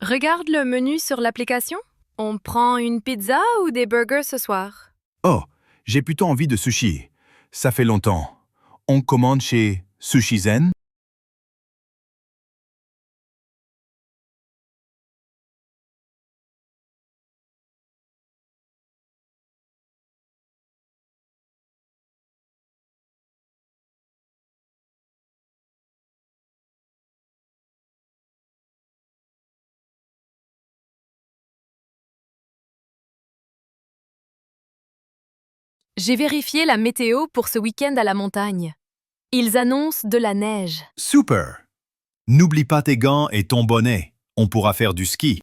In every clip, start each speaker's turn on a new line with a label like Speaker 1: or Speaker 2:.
Speaker 1: Regarde le menu sur l'application. On prend une pizza ou des burgers ce soir?
Speaker 2: Oh, j'ai plutôt envie de sushi. Ça fait longtemps. On commande chez Sushi Zen?
Speaker 1: J'ai vérifié la météo pour ce week-end à la montagne. Ils annoncent de la neige.
Speaker 2: Super! N'oublie pas tes gants et ton bonnet. On pourra faire du ski.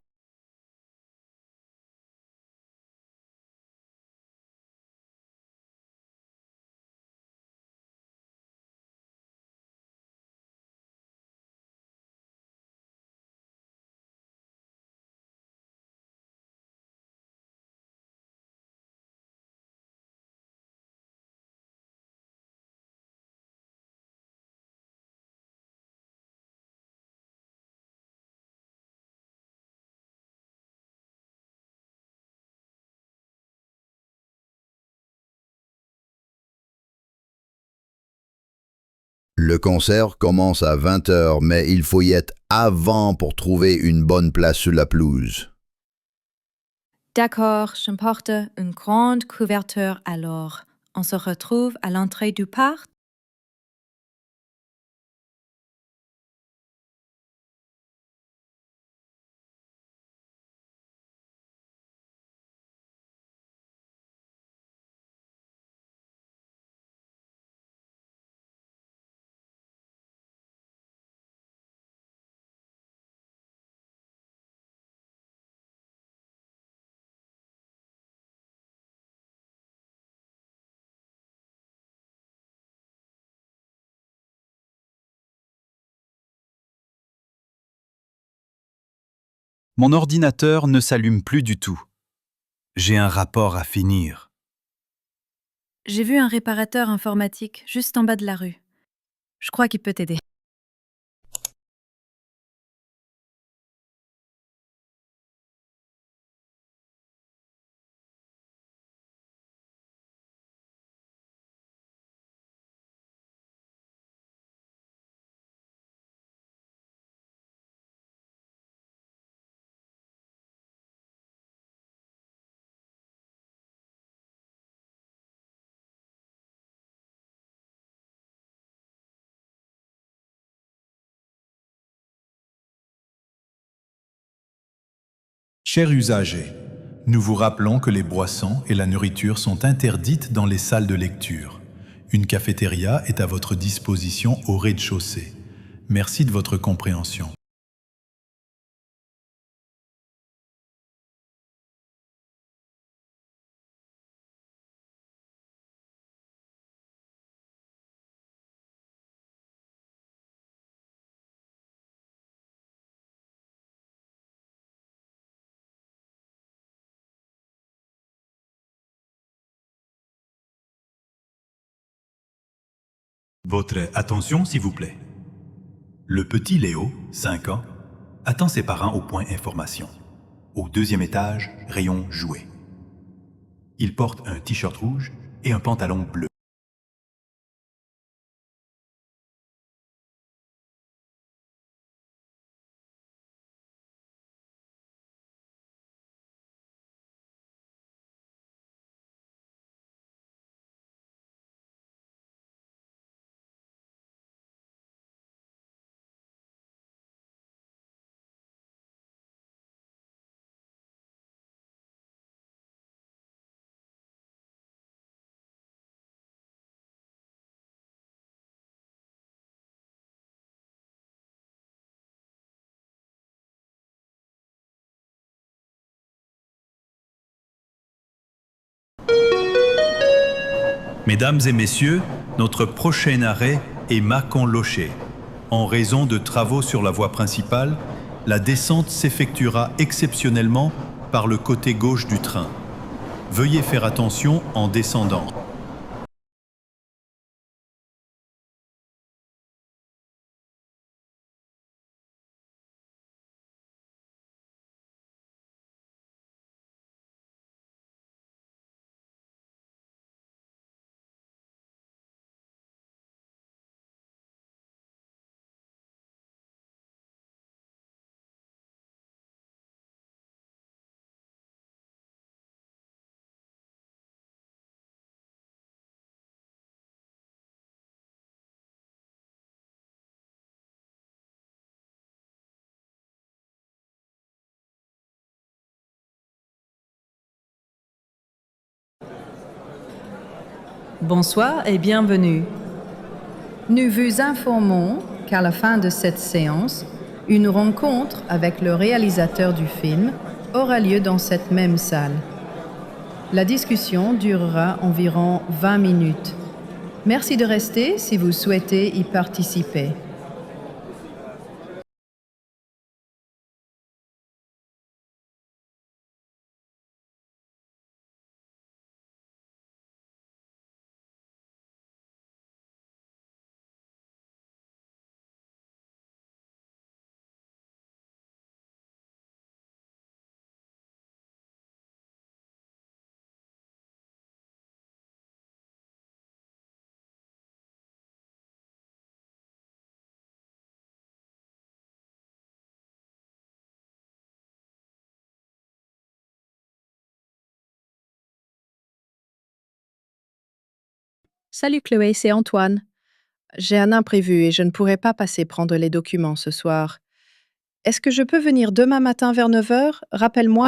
Speaker 3: Le concert commence à 20 heures, mais il faut y être avant pour trouver une bonne place sur la pelouse.
Speaker 4: D'accord, j'emporte une grande couverture alors. On se retrouve à l'entrée du parc.
Speaker 2: Mon ordinateur ne s'allume plus du tout. J'ai un rapport à finir.
Speaker 4: J'ai vu un réparateur informatique juste en bas de la rue. Je crois qu'il peut t'aider.
Speaker 5: Chers usagers, nous vous rappelons que les boissons et la nourriture sont interdites dans les salles de lecture. Une cafétéria est à votre disposition au rez-de-chaussée. Merci de votre compréhension. Votre attention, s'il vous plaît. Le petit Léo, 5 ans, attend ses parents au point information. Au deuxième étage, rayon jouets. Il porte un t-shirt rouge et un pantalon bleu. Mesdames et messieurs, notre prochain arrêt est Mâcon-Locher. En raison de travaux sur la voie principale, la descente s'effectuera exceptionnellement par le côté gauche du train. Veuillez faire attention en descendant.
Speaker 6: Bonsoir et bienvenue. Nous vous informons qu'à la fin de cette séance, une rencontre avec le réalisateur du film aura lieu dans cette même salle. La discussion durera environ 20 minutes. Merci de rester si vous souhaitez y participer.
Speaker 7: Salut Chloé, c'est Antoine. J'ai un imprévu et je ne pourrai pas passer prendre les documents ce soir. Est-ce que je peux venir demain matin vers 9 heures? Rappelle-moi.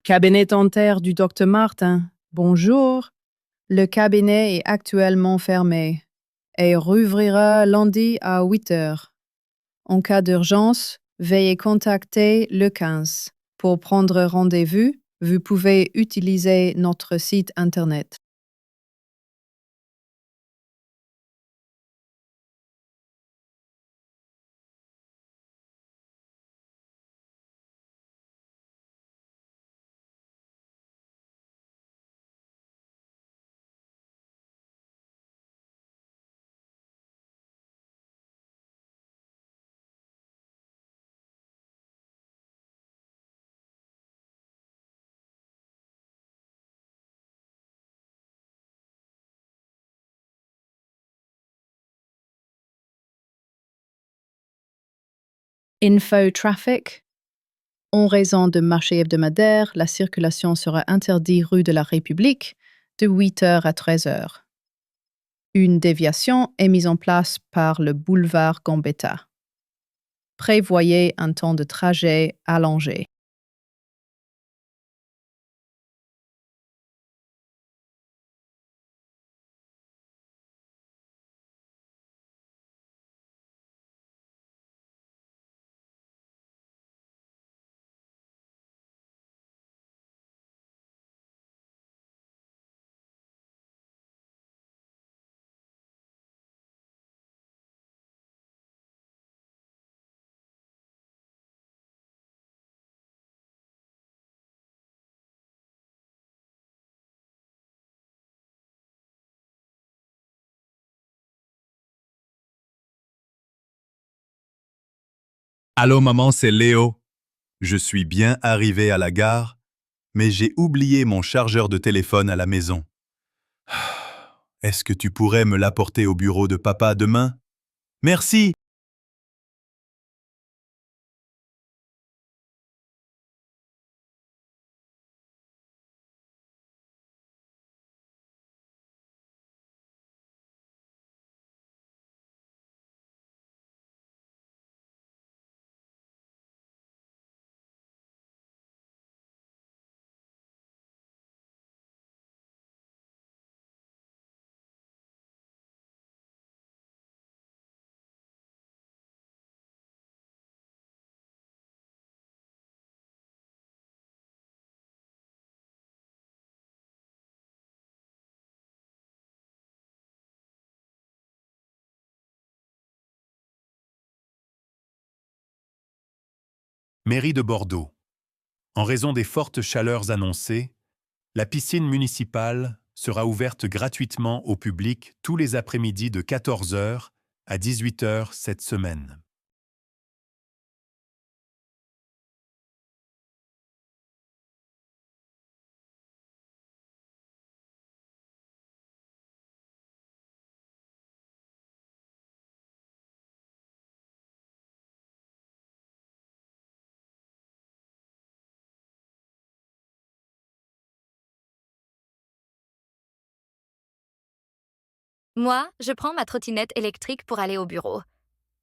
Speaker 7: Cabinet dentaire du docteur Martin. Bonjour. Le cabinet est actuellement fermé et rouvrira lundi à 8 heures. En cas d'urgence, veuillez contacter le 15. Pour prendre rendez-vous, vous pouvez utiliser notre site Internet. Info traffic. En raison de marché hebdomadaire, la circulation sera interdite rue de la République de 8 heures à 13 heures. Une déviation est mise en place par le boulevard Gambetta. Prévoyez un temps de trajet allongé.
Speaker 5: Allô maman, c'est Léo. Je suis bien arrivé à la gare, mais j'ai oublié mon chargeur de téléphone à la maison. Est-ce que tu pourrais me l'apporter au bureau de papa demain? Merci. Mairie de Bordeaux. En raison des fortes chaleurs annoncées, la piscine municipale sera ouverte gratuitement au public tous les après-midi de 14 heures à 18 heures cette semaine.
Speaker 8: Moi, je prends ma trottinette électrique pour aller au bureau.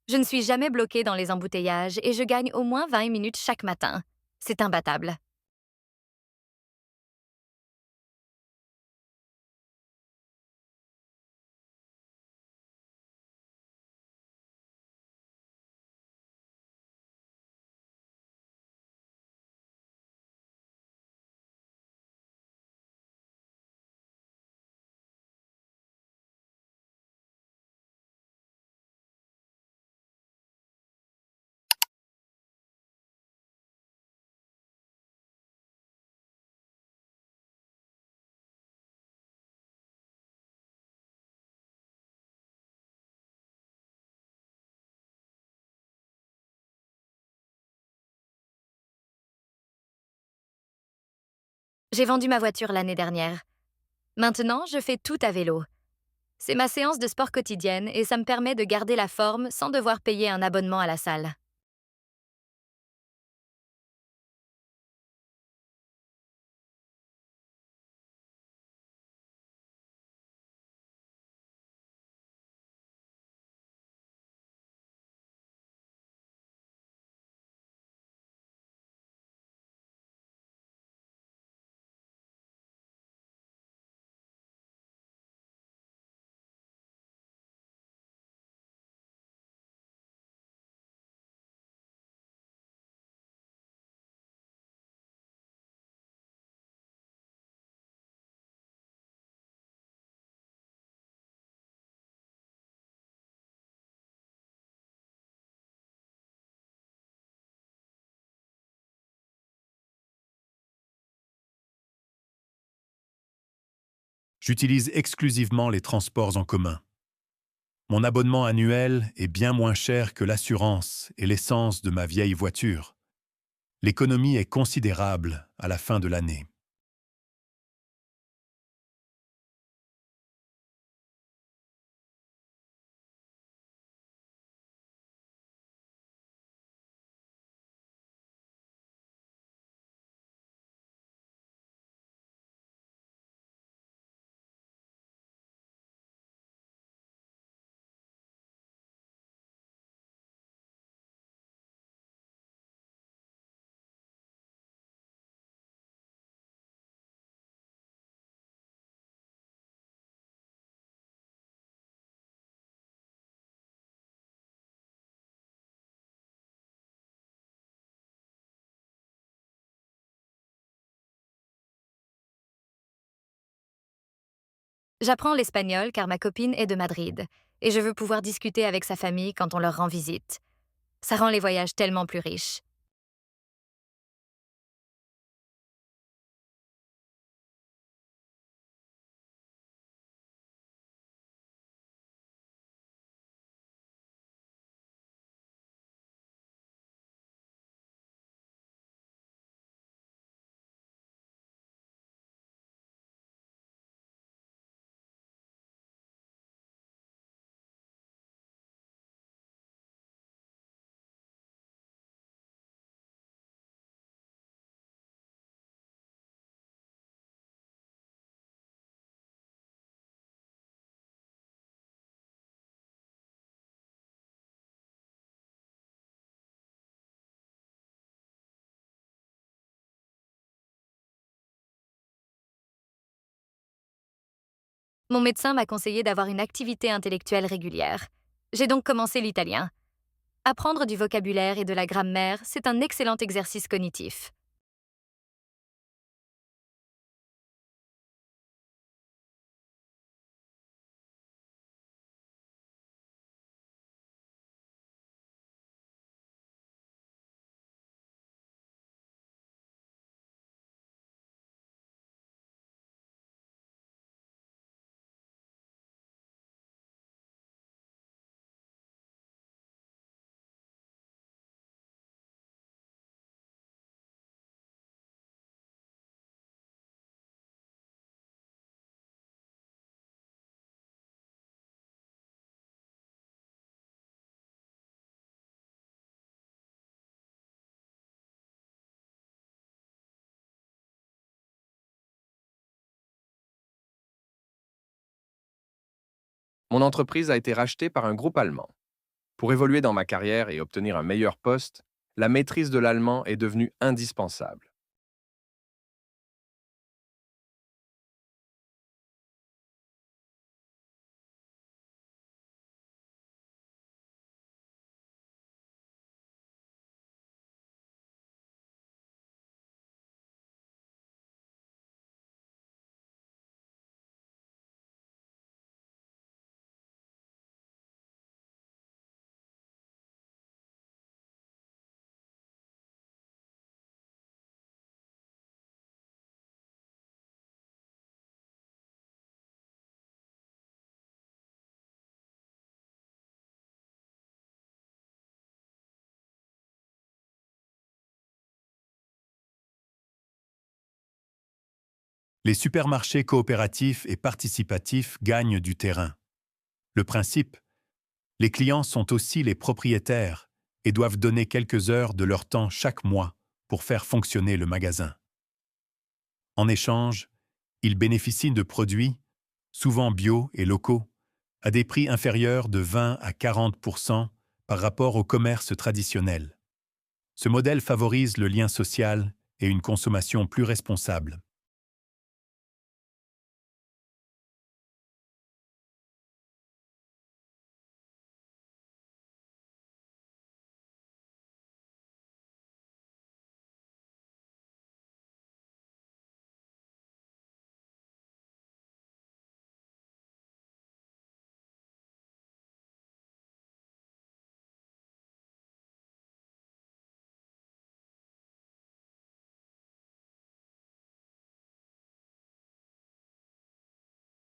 Speaker 8: Je ne suis jamais bloquée dans les embouteillages et je gagne au moins 20 minutes chaque matin. C'est imbattable. J'ai vendu ma voiture l'année dernière. Maintenant, je fais tout à vélo. C'est ma séance de sport quotidienne et ça me permet de garder la forme sans devoir payer un abonnement à la salle.
Speaker 5: J'utilise exclusivement les transports en commun. Mon abonnement annuel est bien moins cher que l'assurance et l'essence de ma vieille voiture. L'économie est considérable à la fin de l'année.
Speaker 8: J'apprends l'espagnol car ma copine est de Madrid et je veux pouvoir discuter avec sa famille quand on leur rend visite. Ça rend les voyages tellement plus riches. Mon médecin m'a conseillé d'avoir une activité intellectuelle régulière. J'ai donc commencé l'italien. Apprendre du vocabulaire et de la grammaire, c'est un excellent exercice cognitif.
Speaker 9: Mon entreprise a été rachetée par un groupe allemand. Pour évoluer dans ma carrière et obtenir un meilleur poste, la maîtrise de l'allemand est devenue indispensable.
Speaker 5: Les supermarchés coopératifs et participatifs gagnent du terrain. Le principe, les clients sont aussi les propriétaires et doivent donner quelques heures de leur temps chaque mois pour faire fonctionner le magasin. En échange, ils bénéficient de produits, souvent bio et locaux, à des prix inférieurs de 20 à 40% par rapport au commerce traditionnel. Ce modèle favorise le lien social et une consommation plus responsable.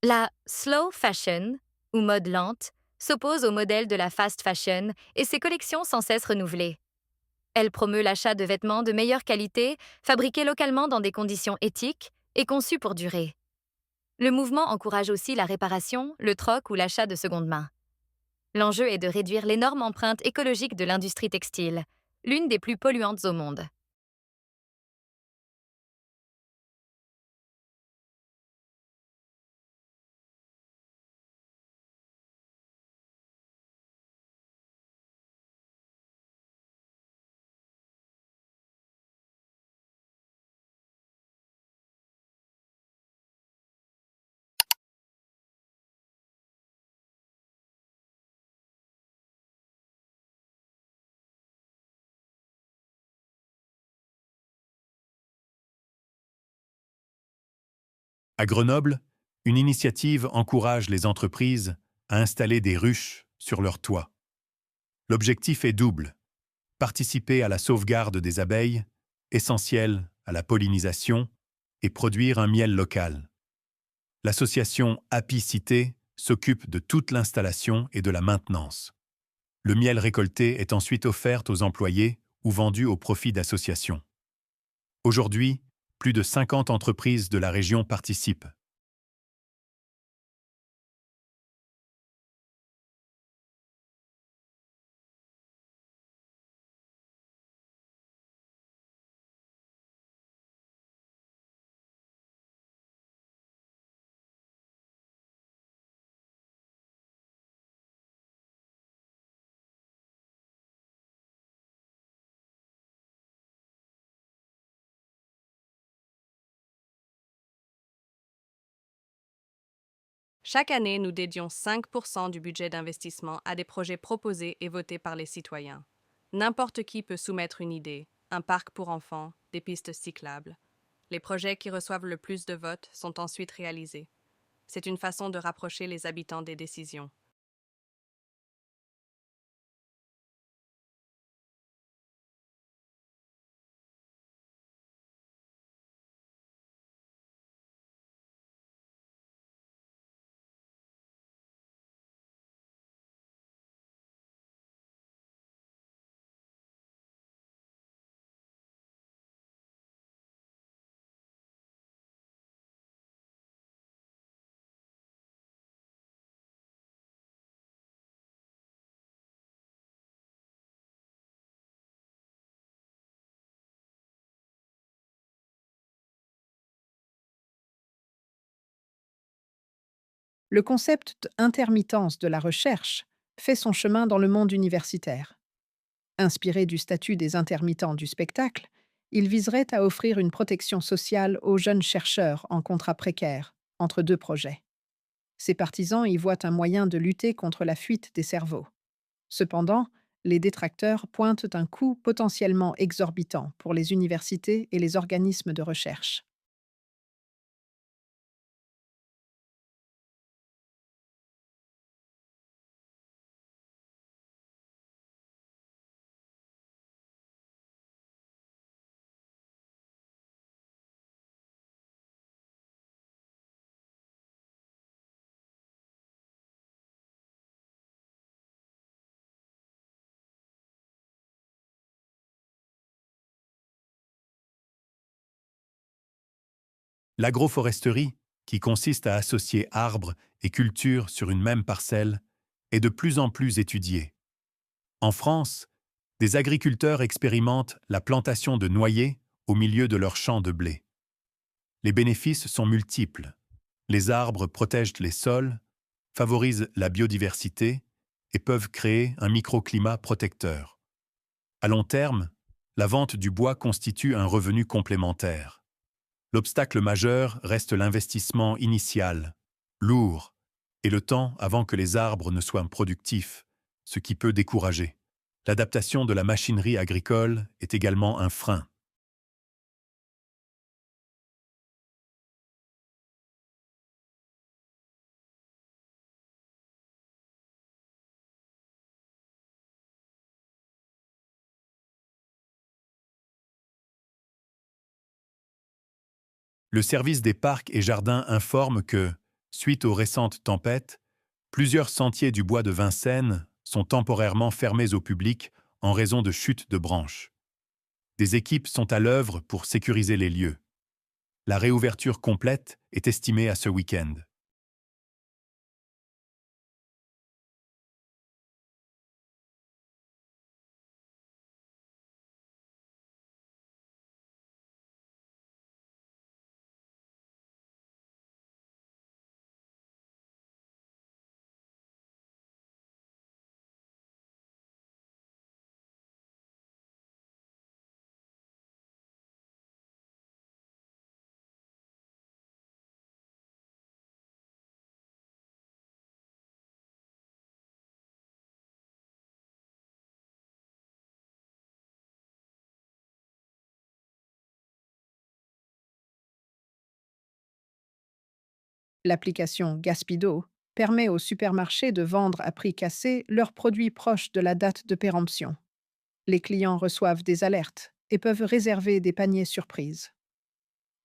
Speaker 8: La slow fashion, ou mode lente, s'oppose au modèle de la fast fashion et ses collections sans cesse renouvelées. Elle promeut l'achat de vêtements de meilleure qualité, fabriqués localement dans des conditions éthiques et conçus pour durer. Le mouvement encourage aussi la réparation, le troc ou l'achat de seconde main. L'enjeu est de réduire l'énorme empreinte écologique de l'industrie textile, l'une des plus polluantes au monde.
Speaker 5: À Grenoble, une initiative encourage les entreprises à installer des ruches sur leurs toits. L'objectif est double: participer à la sauvegarde des abeilles, essentielle à la pollinisation, et produire un miel local. L'association Apicité s'occupe de toute l'installation et de la maintenance. Le miel récolté est ensuite offert aux employés ou vendu au profit d'associations. Aujourd'hui, plus de 50 entreprises de la région participent.
Speaker 10: Chaque année, nous dédions 5% du budget d'investissement à des projets proposés et votés par les citoyens. N'importe qui peut soumettre une idée, un parc pour enfants, des pistes cyclables. Les projets qui reçoivent le plus de votes sont ensuite réalisés. C'est une façon de rapprocher les habitants des décisions.
Speaker 6: Le concept d'intermittence de la recherche fait son chemin dans le monde universitaire. Inspiré du statut des intermittents du spectacle, il viserait à offrir une protection sociale aux jeunes chercheurs en contrat précaire, entre deux projets. Ses partisans y voient un moyen de lutter contre la fuite des cerveaux. Cependant, les détracteurs pointent un coût potentiellement exorbitant pour les universités et les organismes de recherche.
Speaker 5: L'agroforesterie, qui consiste à associer arbres et cultures sur une même parcelle, est de plus en plus étudiée. En France, des agriculteurs expérimentent la plantation de noyers au milieu de leurs champs de blé. Les bénéfices sont multiples. Les arbres protègent les sols, favorisent la biodiversité et peuvent créer un microclimat protecteur. À long terme, la vente du bois constitue un revenu complémentaire. L'obstacle majeur reste l'investissement initial, lourd, et le temps avant que les arbres ne soient productifs, ce qui peut décourager. L'adaptation de la machinerie agricole est également un frein. Le service des parcs et jardins informe que, suite aux récentes tempêtes, plusieurs sentiers du bois de Vincennes sont temporairement fermés au public en raison de chutes de branches. Des équipes sont à l'œuvre pour sécuriser les lieux. La réouverture complète est estimée à ce week-end.
Speaker 6: L'application Gaspido permet aux supermarchés de vendre à prix cassé leurs produits proches de la date de péremption. Les clients reçoivent des alertes et peuvent réserver des paniers surprises.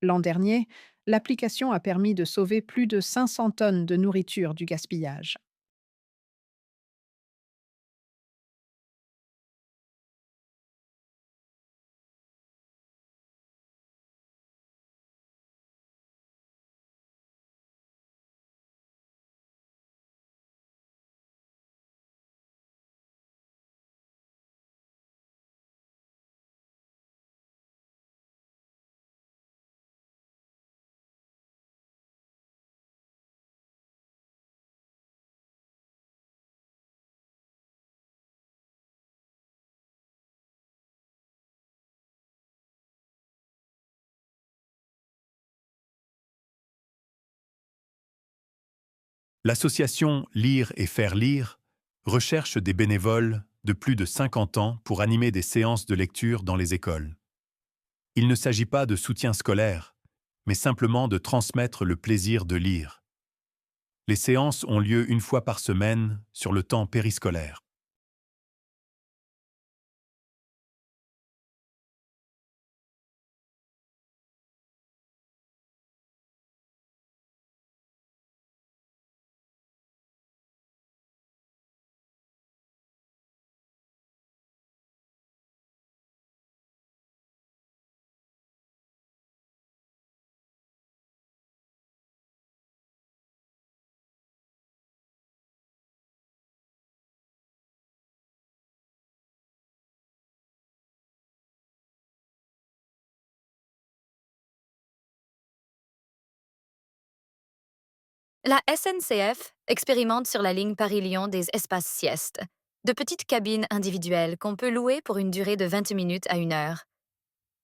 Speaker 6: L'an dernier, l'application a permis de sauver plus de 500 tonnes de nourriture du gaspillage.
Speaker 5: L'association Lire et faire lire recherche des bénévoles de plus de 50 ans pour animer des séances de lecture dans les écoles. Il ne s'agit pas de soutien scolaire, mais simplement de transmettre le plaisir de lire. Les séances ont lieu une fois par semaine sur le temps périscolaire.
Speaker 8: La SNCF expérimente sur la ligne Paris-Lyon des espaces siestes, de petites cabines individuelles qu'on peut louer pour une durée de 20 minutes à 1 heure.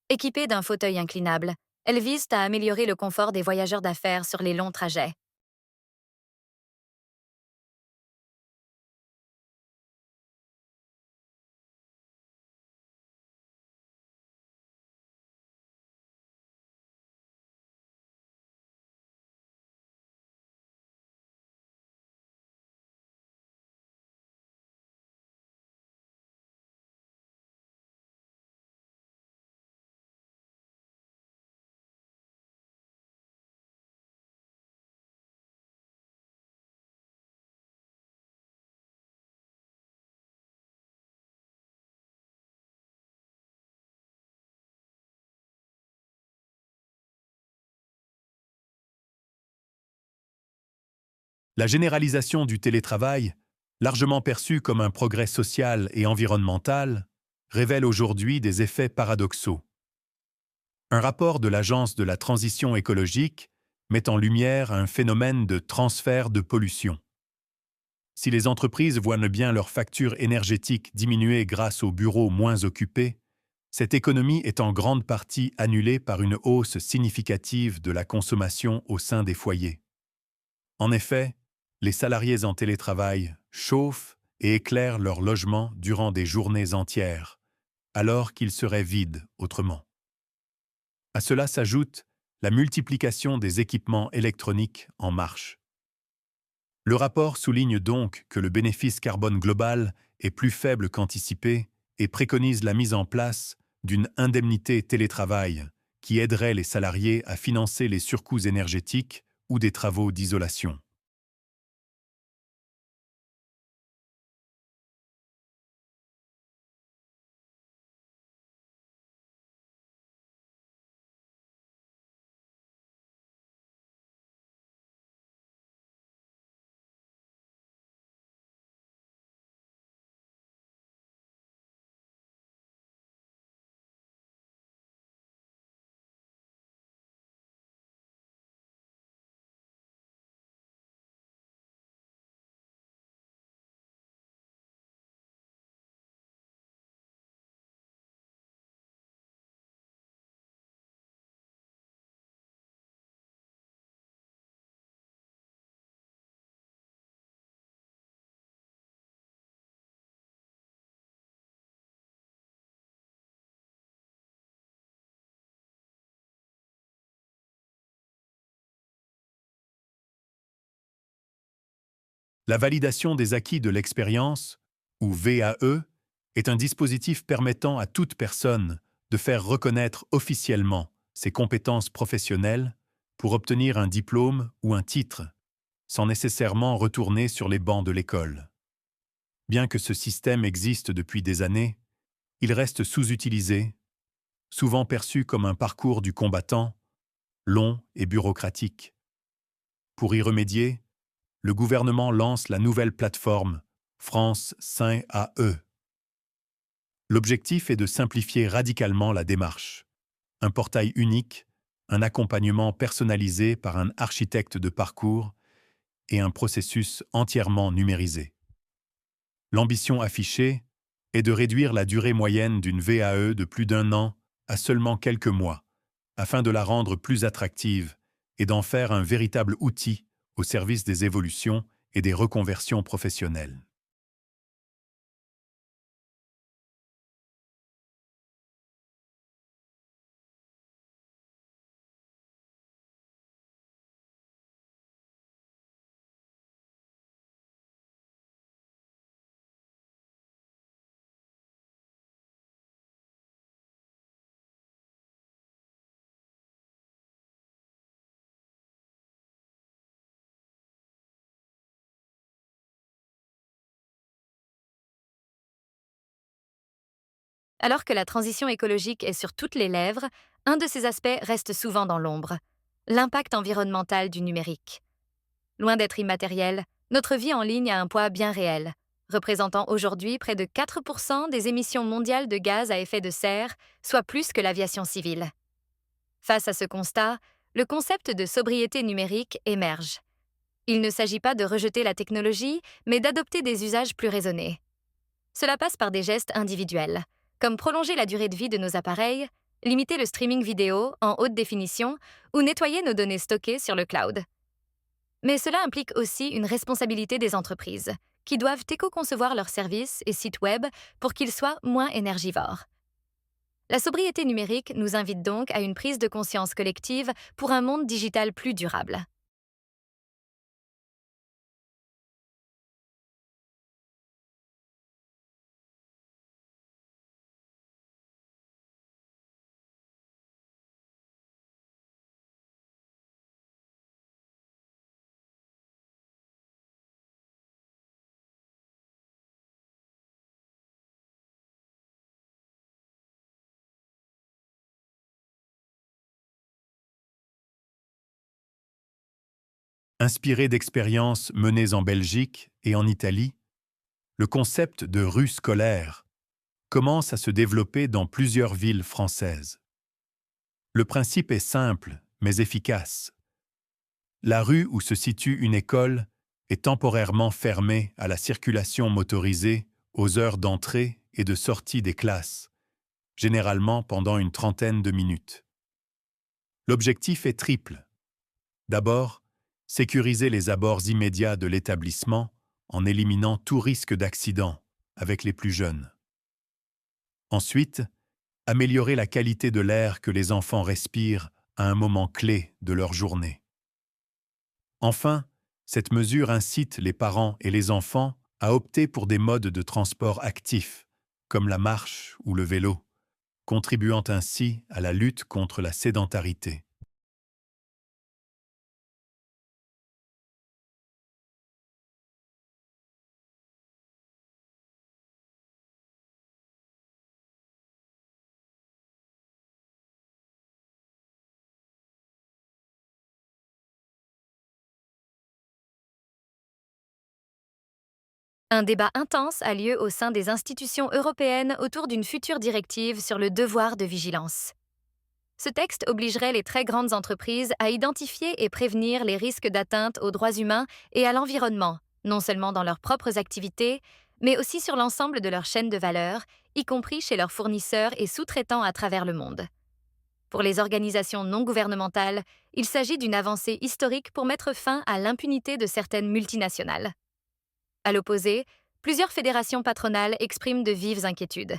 Speaker 8: Équipées d'un fauteuil inclinable, elles visent à améliorer le confort des voyageurs d'affaires sur les longs trajets.
Speaker 5: La généralisation du télétravail, largement perçue comme un progrès social et environnemental, révèle aujourd'hui des effets paradoxaux. Un rapport de l'Agence de la transition écologique met en lumière un phénomène de transfert de pollution. Si les entreprises voient bien leur facture énergétique diminuer grâce aux bureaux moins occupés, cette économie est en grande partie annulée par une hausse significative de la consommation au sein des foyers. En effet, les salariés en télétravail chauffent et éclairent leur logement durant des journées entières, alors qu'ils seraient vides autrement. À cela s'ajoute la multiplication des équipements électroniques en marche. Le rapport souligne donc que le bénéfice carbone global est plus faible qu'anticipé et préconise la mise en place d'une indemnité télétravail qui aiderait les salariés à financer les surcoûts énergétiques ou des travaux d'isolation. La validation des acquis de l'expérience, ou VAE, est un dispositif permettant à toute personne de faire reconnaître officiellement ses compétences professionnelles pour obtenir un diplôme ou un titre, sans nécessairement retourner sur les bancs de l'école. Bien que ce système existe depuis des années, il reste sous-utilisé, souvent perçu comme un parcours du combattant, long et bureaucratique. Pour y remédier, le gouvernement lance la nouvelle plateforme France Sain AE. L'objectif est de simplifier radicalement la démarche. Un portail unique, un accompagnement personnalisé par un architecte de parcours et un processus entièrement numérisé. L'ambition affichée est de réduire la durée moyenne d'une VAE de plus d'1 an à seulement quelques mois, afin de la rendre plus attractive et d'en faire un véritable outil au service des évolutions et des reconversions professionnelles.
Speaker 8: Alors que la transition écologique est sur toutes les lèvres, un de ces aspects reste souvent dans l'ombre: l'impact environnemental du numérique. Loin d'être immatériel, notre vie en ligne a un poids bien réel, représentant aujourd'hui près de 4% des émissions mondiales de gaz à effet de serre, soit plus que l'aviation civile. Face à ce constat, le concept de sobriété numérique émerge. Il ne s'agit pas de rejeter la technologie, mais d'adopter des usages plus raisonnés. Cela passe par des gestes individuels, comme prolonger la durée de vie de nos appareils, limiter le streaming vidéo en haute définition ou nettoyer nos données stockées sur le cloud. Mais cela implique aussi une responsabilité des entreprises, qui doivent éco-concevoir leurs services et sites web pour qu'ils soient moins énergivores. La sobriété numérique nous invite donc à une prise de conscience collective pour un monde digital plus durable.
Speaker 5: Inspiré d'expériences menées en Belgique et en Italie, le concept de rue scolaire commence à se développer dans plusieurs villes françaises. Le principe est simple, mais efficace. La rue où se situe une école est temporairement fermée à la circulation motorisée aux heures d'entrée et de sortie des classes, généralement pendant une trentaine de minutes. L'objectif est triple. D'abord, sécuriser les abords immédiats de l'établissement en éliminant tout risque d'accident avec les plus jeunes. Ensuite, améliorer la qualité de l'air que les enfants respirent à un moment clé de leur journée. Enfin, cette mesure incite les parents et les enfants à opter pour des modes de transport actifs, comme la marche ou le vélo, contribuant ainsi à la lutte contre la sédentarité.
Speaker 8: Un débat intense a lieu au sein des institutions européennes autour d'une future directive sur le devoir de vigilance. Ce texte obligerait les très grandes entreprises à identifier et prévenir les risques d'atteinte aux droits humains et à l'environnement, non seulement dans leurs propres activités, mais aussi sur l'ensemble de leur chaîne de valeur, y compris chez leurs fournisseurs et sous-traitants à travers le monde. Pour les organisations non gouvernementales, il s'agit d'une avancée historique pour mettre fin à l'impunité de certaines multinationales. À l'opposé, plusieurs fédérations patronales expriment de vives inquiétudes.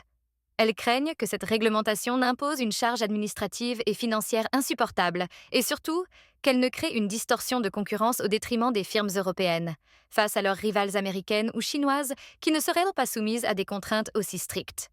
Speaker 8: Elles craignent que cette réglementation n'impose une charge administrative et financière insupportable et surtout qu'elle ne crée une distorsion de concurrence au détriment des firmes européennes, face à leurs rivales américaines ou chinoises qui ne seraient pas soumises à des contraintes aussi strictes.